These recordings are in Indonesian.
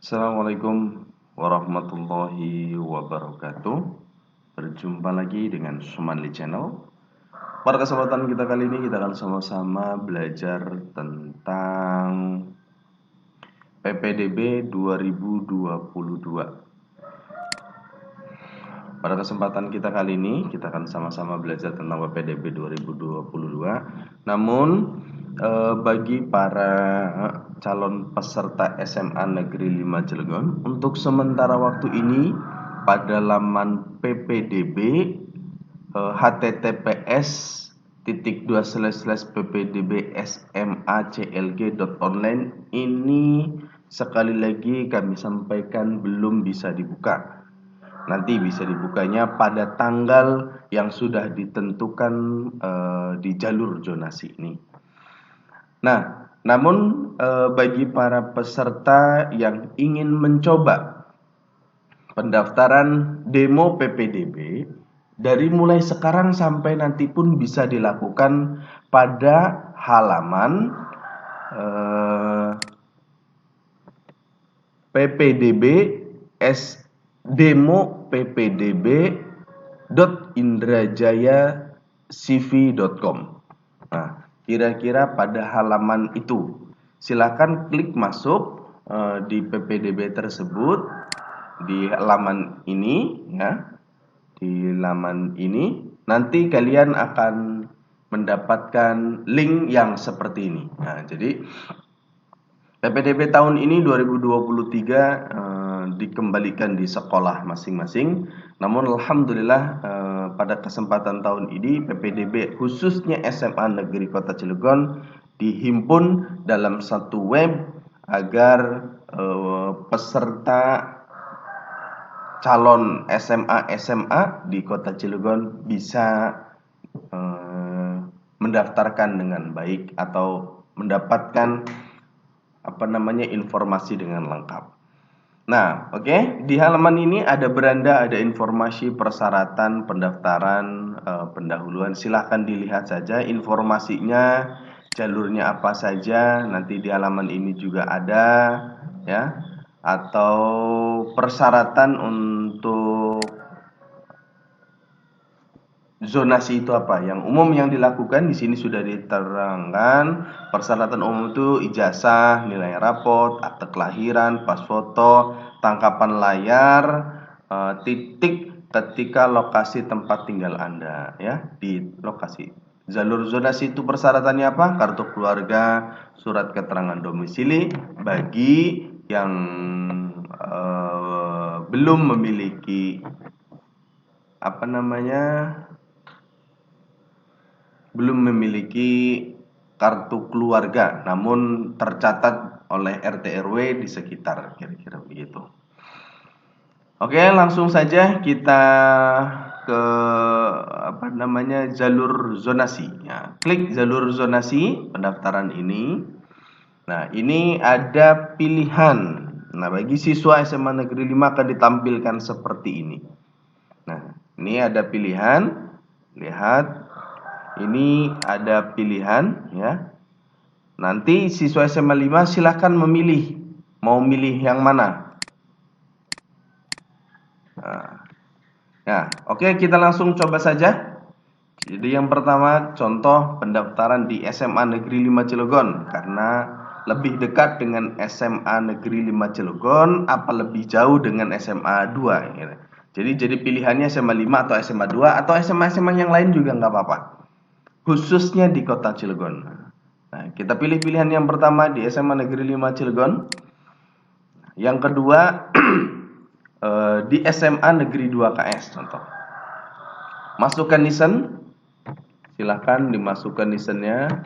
Assalamualaikum warahmatullahi wabarakatuh. Berjumpa lagi dengan Sumanli Channel. Pada kesempatan kita kali ini kita akan sama-sama belajar tentang PPDB 2022. Pada kesempatan kita kali ini kita akan sama-sama belajar tentang PPDB 2022. Namun bagi para calon peserta SMA Negeri 5 Cilegon, untuk sementara waktu ini pada laman PPDB https://ppdbsmaclg.online ini sekali lagi kami sampaikan belum bisa dibuka. Nanti bisa dibukanya pada tanggal yang sudah ditentukan di jalur zonasi ini. Nah, namun bagi para peserta yang ingin mencoba pendaftaran demo PPDB dari mulai sekarang sampai nanti pun bisa dilakukan pada halaman demo ppdb.indrajayacv.com. Nah, kira-kira pada halaman itu silakan klik masuk di PPDB tersebut di halaman ini ya. Di halaman ini nanti kalian akan mendapatkan link yang seperti ini. Nah, jadi PPDB tahun ini 2023 dikembalikan di sekolah masing-masing. Namun alhamdulillah pada kesempatan tahun ini PPDB khususnya SMA Negeri Kota Cilegon dihimpun dalam satu web agar peserta calon SMA di Kota Cilegon bisa mendaftarkan dengan baik atau mendapatkan informasi dengan lengkap. Nah, oke. Di halaman ini ada informasi persyaratan pendaftaran pendahuluan. Silahkan dilihat saja informasinya, jalurnya apa saja. Nanti di halaman ini juga ada ya. Atau persyaratan untuk zonasi itu apa? Yang umum yang dilakukan di sini sudah diterangkan. Persyaratan umum itu ijazah, nilai rapot, akte kelahiran, pas foto, tangkapan layar, titik ketika lokasi tempat tinggal Anda ya, di lokasi. Jalur zonasi itu persyaratannya apa? Kartu keluarga, surat keterangan domisili bagi yang belum memiliki belum memiliki kartu keluarga namun tercatat oleh RT RW di sekitar, kira-kira begitu. Oke, langsung saja kita ke jalur zonasi ya. Klik jalur zonasi pendaftaran ini. Nah, ini ada pilihan. Nah, bagi siswa SMA Negeri 5 akan ditampilkan seperti ini. Nah, ini ada pilihan. Lihat, ini ada pilihan ya. Nanti siswa SMA 5 silahkan memilih. Mau milih yang mana? Nah, oke, kita langsung coba saja. Jadi yang pertama contoh pendaftaran di SMA Negeri 5 Cilegon. Karena lebih dekat dengan SMA Negeri 5 Cilegon apa lebih jauh dengan SMA 2 gitu. Jadi pilihannya SMA 5 atau SMA 2 atau SMA-SMA yang lain juga nggak apa-apa. Khususnya di Kota Cilegon. Nah, kita pilih pilihan yang pertama di SMA Negeri 5 Cilegon. Yang kedua di SMA Negeri 2 KS contoh. Masukkan nisen. Silahkan dimasukkan nisennya.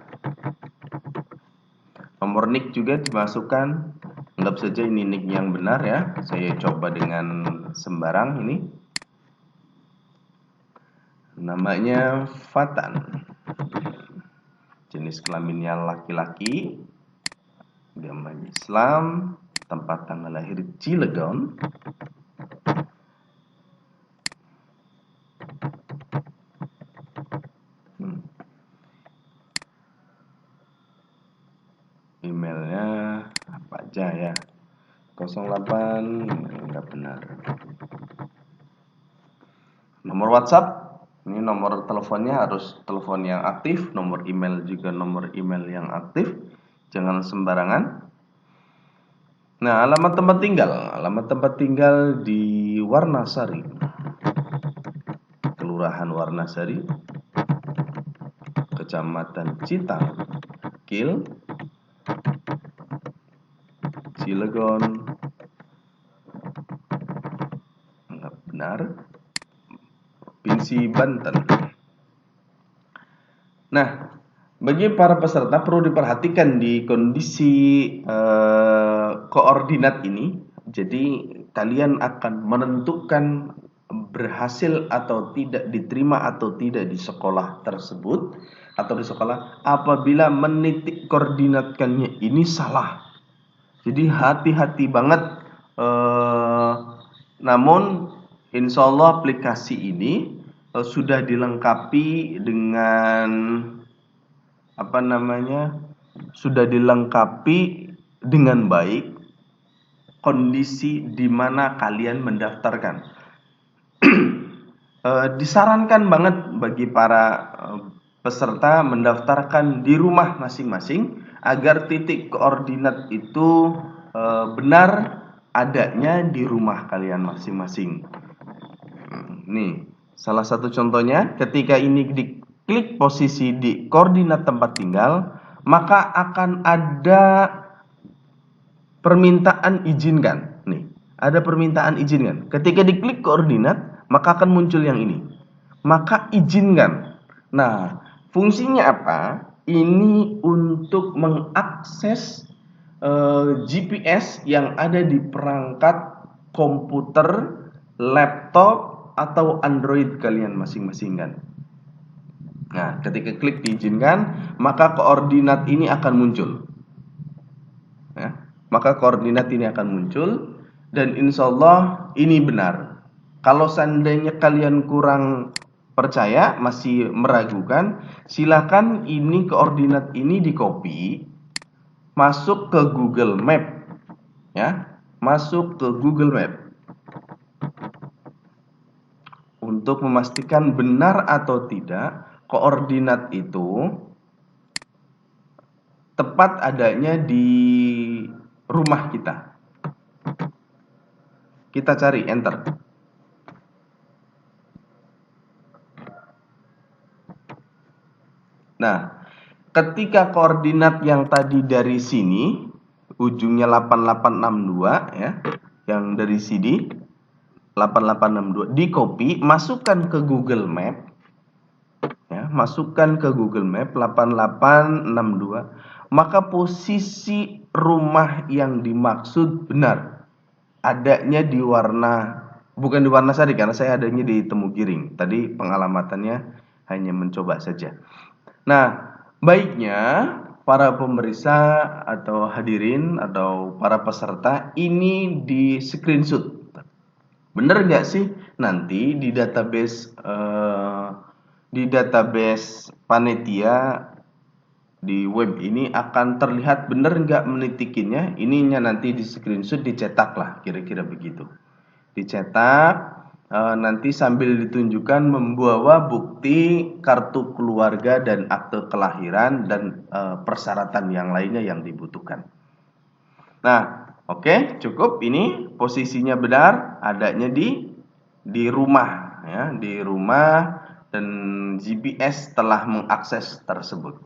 Nomor NIK juga dimasukkan. Anggap saja ini NIK yang benar ya. Saya coba dengan sembarang ini. Namanya Fatan. Jenis kelaminnya laki-laki. Agama Islam. Tempat tanggal lahir Cilegon. Emailnya apa aja ya. 08 enggak benar. Nomor WhatsApp, ini nomor teleponnya harus telepon yang aktif, nomor email juga nomor email yang aktif, jangan sembarangan. Nah, alamat tempat tinggal di Warnasari, Kelurahan Warnasari, Kecamatan Citangkil, Cilegon, enggak benar, Provinsi Banten. Nah, bagi para peserta perlu diperhatikan di kondisi koordinat ini. Jadi kalian akan menentukan berhasil atau tidak diterima atau tidak di sekolah tersebut atau di sekolah apabila menitik koordinatkannya ini salah. Jadi hati-hati banget. Namun insya Allah aplikasi ini sudah dilengkapi dengan sudah dilengkapi dengan baik kondisi di mana kalian mendaftarkan. Disarankan banget bagi para peserta mendaftarkan di rumah masing-masing agar titik koordinat itu benar adanya di rumah kalian masing-masing. Nih, salah satu contohnya, ketika ini diklik posisi di koordinat tempat tinggal, maka akan ada permintaan izinkan. Nih, ada permintaan izinkan. Ketika diklik koordinat, maka akan muncul yang ini. Maka izinkan. Nah, fungsinya apa? Ini untuk mengakses GPS yang ada di perangkat komputer, laptop, atau Android kalian masing-masing kan. Nah, ketika klik diizinkan, maka koordinat ini akan muncul. Ya, maka koordinat ini akan muncul dan insya Allah ini benar. Kalau seandainya kalian kurang percaya, masih meragukan, silakan ini koordinat ini di copy, masuk ke Google Map, ya, masuk ke Google Map. Untuk memastikan benar atau tidak koordinat itu tepat adanya di rumah kita. Kita cari, enter. Nah, ketika koordinat yang tadi dari sini, ujungnya 8862 ya, yang dari sini 8862 di copy, masukkan ke Google Map. Ya, masukkan ke Google Map 8862, maka posisi rumah yang dimaksud benar adanya di bukan di Warnasari karena saya adanya di Temugiring. Tadi pengalamatannya hanya mencoba saja. Nah, baiknya para pemeriksa atau hadirin atau para peserta ini di screenshot. Bener nggak sih nanti di database panitia di web ini akan terlihat bener nggak menitikinnya. Ininya nanti di screenshot, dicetak lah, kira-kira begitu. Dicetak, nanti sambil ditunjukkan membawa bukti kartu keluarga dan akte kelahiran dan persyaratan yang lainnya yang dibutuhkan. Nah, oke, cukup. Ini posisinya benar adanya di rumah ya, di rumah dan GPS telah mengakses tersebut.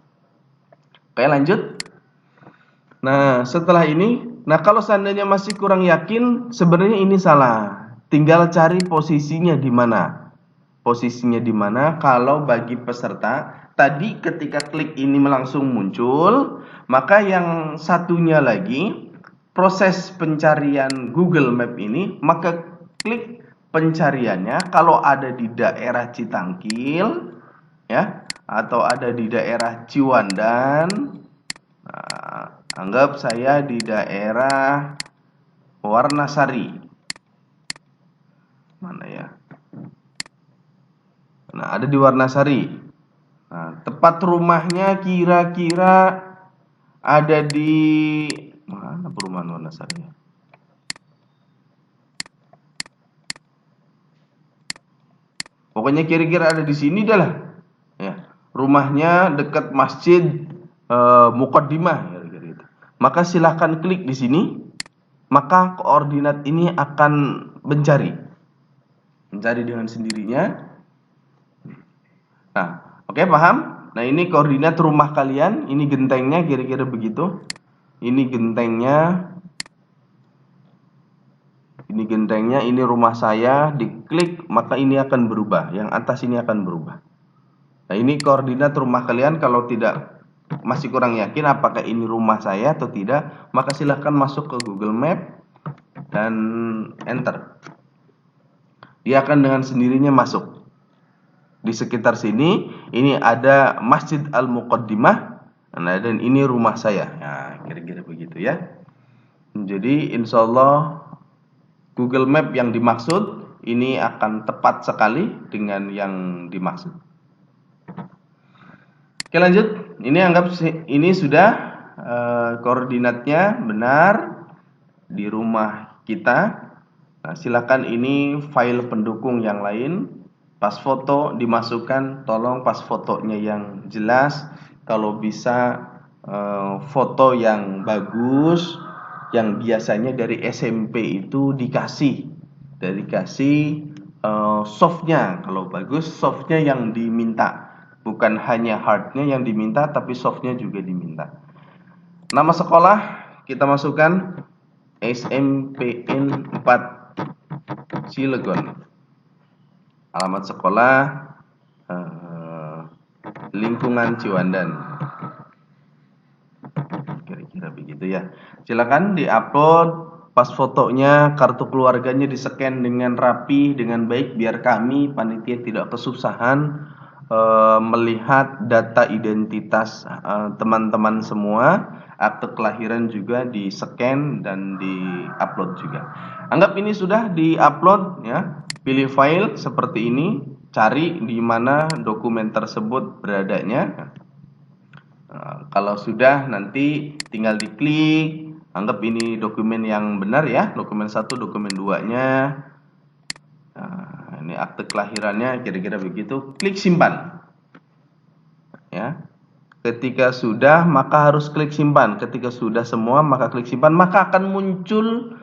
Oke, lanjut. Nah, setelah ini, kalau seandainya masih kurang yakin, sebenarnya ini salah. Tinggal cari posisinya di mana. Posisinya di mana kalau bagi peserta tadi ketika klik ini langsung muncul, maka yang satunya lagi proses pencarian Google Map ini, maka klik pencariannya kalau ada di daerah Citangkil ya, atau ada di daerah Ciwandan. Nah, anggap saya di daerah Warnasari. Mana ya? Nah, ada di Warnasari. Nah, tepat rumahnya kira-kira ada di mana perumahan Warnasari? Pokoknya kira-kira ada di sini dah lah. Ya. Rumahnya dekat Masjid Muqaddimah kira-kira gitu. Maka silahkan klik di sini. Maka koordinat ini akan mencari dengan sendirinya. Nah, oke, paham? Nah, ini koordinat rumah kalian, ini gentengnya kira-kira begitu. Ini gentengnya. Ini gentengnya, ini rumah saya, diklik maka ini akan berubah. Yang atas ini akan berubah. Nah, ini koordinat rumah kalian. Kalau tidak masih kurang yakin apakah ini rumah saya atau tidak, maka silahkan masuk ke Google Map dan enter. Dia akan dengan sendirinya masuk. Di sekitar sini ini ada Masjid Al-Muqaddimah. Nah, dan ini rumah saya. Nah, kira-kira begitu ya. Jadi insya Allah Google Map yang dimaksud ini akan tepat sekali dengan yang dimaksud. Oke, lanjut. Ini anggap ini sudah koordinatnya benar di rumah kita. Nah, silakan ini file pendukung yang lain. Pas foto dimasukkan, tolong pas fotonya yang jelas. Kalau bisa foto yang bagus, yang biasanya dari SMP itu dikasih softnya. Kalau bagus, softnya yang diminta, bukan hanya hardnya yang diminta, tapi softnya juga diminta. Nama sekolah kita masukkan SMPN 4 Cilegon. Alamat sekolah lingkungan Ciwandan. Kira-kira begitu ya. Silakan diupload. Pas fotonya, kartu keluarganya di-scan dengan rapi, dengan baik, biar kami panitia tidak kesusahan melihat data identitas teman-teman semua. Akte kelahiran juga di-scan dan di-upload juga. Anggap ini sudah di-upload ya. Pilih file seperti ini, cari di mana dokumen tersebut beradanya. Kalau sudah, nanti tinggal diklik. Anggap ini dokumen yang benar ya, dokumen 1, dokumen 2-nya. Nah, ini akte kelahirannya kira-kira begitu. Klik simpan. Ya. Ketika sudah, maka harus klik simpan. Ketika sudah semua, maka klik simpan. Maka akan muncul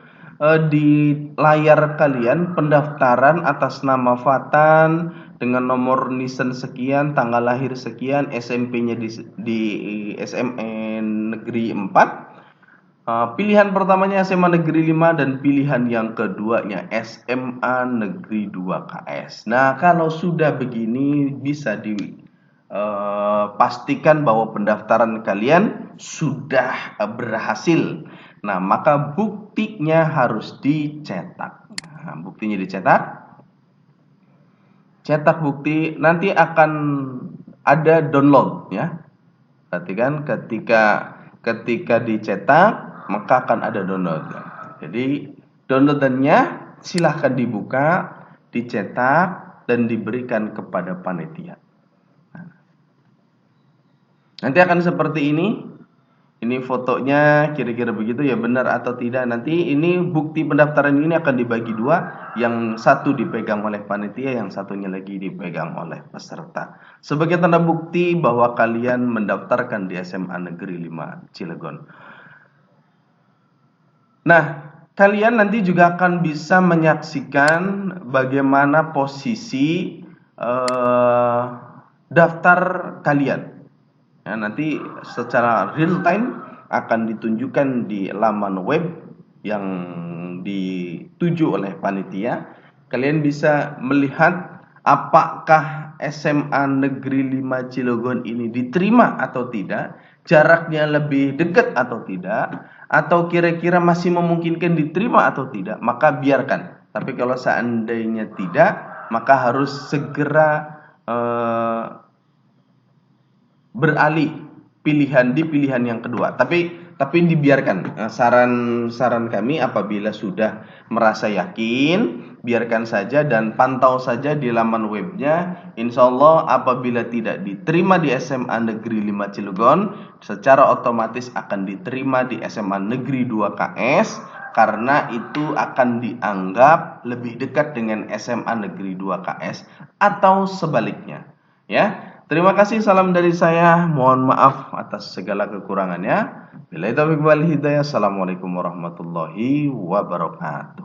di layar kalian pendaftaran atas nama Fatan dengan nomor nisan sekian, tanggal lahir sekian, SMP-nya di SMN Negeri 4. Pilihan pertamanya SMA Negeri 5 dan pilihan yang keduanya SMA Negeri 2 KS. Nah, kalau sudah begini bisa dipastikan bahwa pendaftaran kalian sudah berhasil. Nah, maka buktinya harus dicetak. Nah, buktinya dicetak. Cetak bukti, nanti akan ada download ya. Perhatikan ketika dicetak maka akan ada download. Jadi downloadannya silahkan dibuka, dicetak dan diberikan kepada panitia. Nanti akan seperti ini. Ini fotonya kira-kira begitu ya, benar atau tidak. Nanti ini bukti pendaftaran ini akan dibagi dua. Yang satu dipegang oleh panitia, yang satunya lagi dipegang oleh peserta. Sebagai tanda bukti bahwa kalian mendaftarkan di SMA Negeri 5 Cilegon. Nah, kalian nanti juga akan bisa menyaksikan bagaimana posisi daftar kalian. Ya, nanti secara real time akan ditunjukkan di laman web yang dituju oleh panitia. Kalian bisa melihat apakah SMA Negeri 5 Cilegon ini diterima atau tidak, jaraknya lebih dekat atau tidak, atau kira-kira masih memungkinkan diterima atau tidak, maka biarkan. Tapi kalau seandainya tidak, maka harus segera beralih pilihan di pilihan yang kedua. Tapi dibiarkan. Saran kami apabila sudah merasa yakin, biarkan saja dan pantau saja di laman webnya. Insya Allah apabila tidak diterima di SMA Negeri 5 Cilegon, secara otomatis akan diterima di SMA Negeri 2 KS. karena itu akan dianggap lebih dekat dengan SMA Negeri 2 KS atau sebaliknya. Ya. Terima kasih, salam dari saya. Mohon maaf atas segala kekurangannya. Billahi taufiq wal hidayah. Assalamualaikum warahmatullahi wabarakatuh.